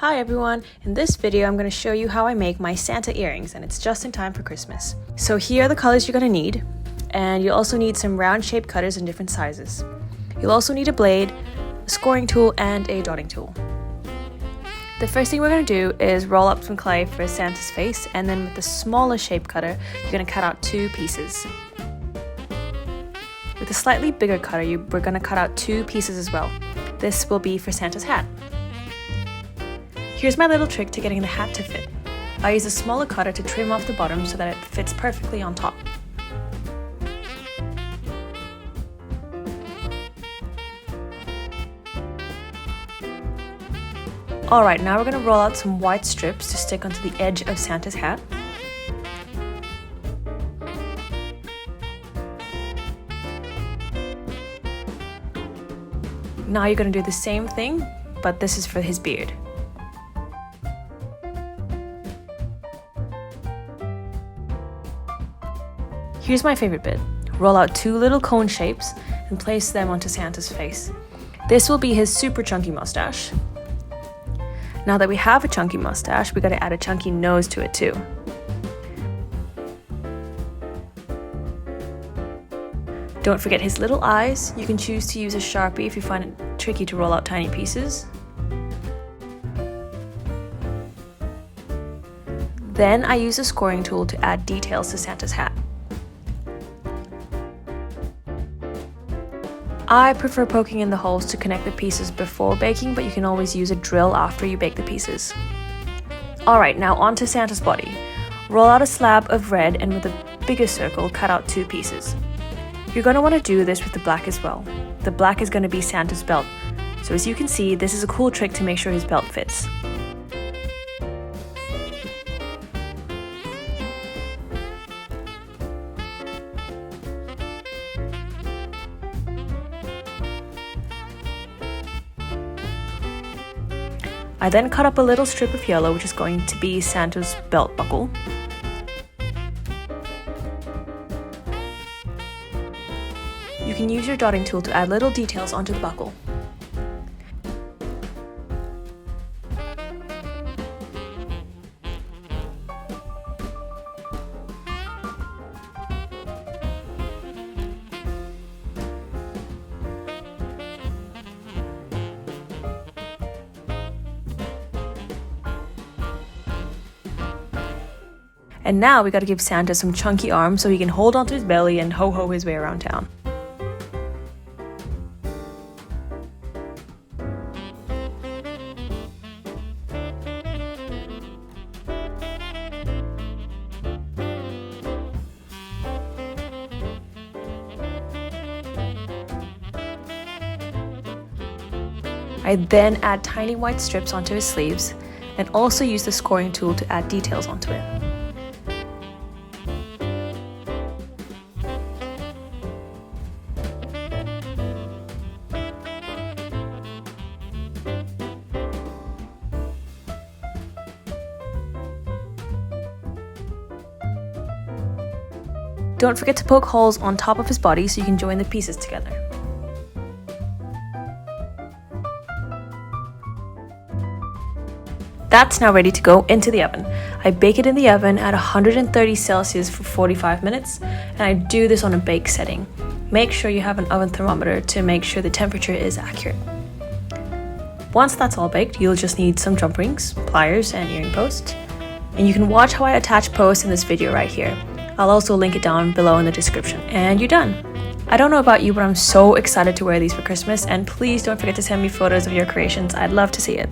Hi everyone, in this video I'm going to show you how I make my Santa earrings, and it's just in time for Christmas. So here are the colors you're going to need, and you'll also need some round shaped cutters in different sizes. You'll also need a blade, a scoring tool, and a dotting tool. The first thing we're going to do is roll up some clay for Santa's face, and then with the smaller shape cutter you're going to cut out 2 pieces. With a slightly bigger cutter we're going to cut out 2 pieces as well. This will be for Santa's hat. Here's my little trick to getting the hat to fit. I use a smaller cutter to trim off the bottom so that it fits perfectly on top. Alright, now we're going to roll out some white strips to stick onto the edge of Santa's hat. Now you're going to do the same thing, but this is for his beard. Here's my favorite bit. Roll out 2 little cone shapes and place them onto Santa's face. This will be his super chunky mustache. Now that we have a chunky mustache, we gotta add a chunky nose to it too. Don't forget his little eyes. You can choose to use a Sharpie if you find it tricky to roll out tiny pieces. Then I use a scoring tool to add details to Santa's hat. I prefer poking in the holes to connect the pieces before baking, but you can always use a drill after you bake the pieces. Alright, now onto Santa's body. Roll out a slab of red and with a bigger circle, cut out 2 pieces. You're going to want to do this with the black as well. The black is going to be Santa's belt. So as you can see, this is a cool trick to make sure his belt fits. I then cut up a little strip of yellow, which is going to be Santa's belt buckle. You can use your dotting tool to add little details onto the buckle. And now we gotta give Santa some chunky arms so he can hold onto his belly and ho-ho his way around town. I then add tiny white strips onto his sleeves and also use the scoring tool to add details onto it. Don't forget to poke holes on top of his body so you can join the pieces together. That's now ready to go into the oven. I bake it in the oven at 130 Celsius for 45 minutes, and I do this on a bake setting. Make sure you have an oven thermometer to make sure the temperature is accurate. Once that's all baked, you'll just need some jump rings, pliers, and earring posts. And you can watch how I attach posts in this video right here. I'll also link it down below in the description. And you're done! I don't know about you, but I'm so excited to wear these for Christmas, and please don't forget to send me photos of your creations. I'd love to see it.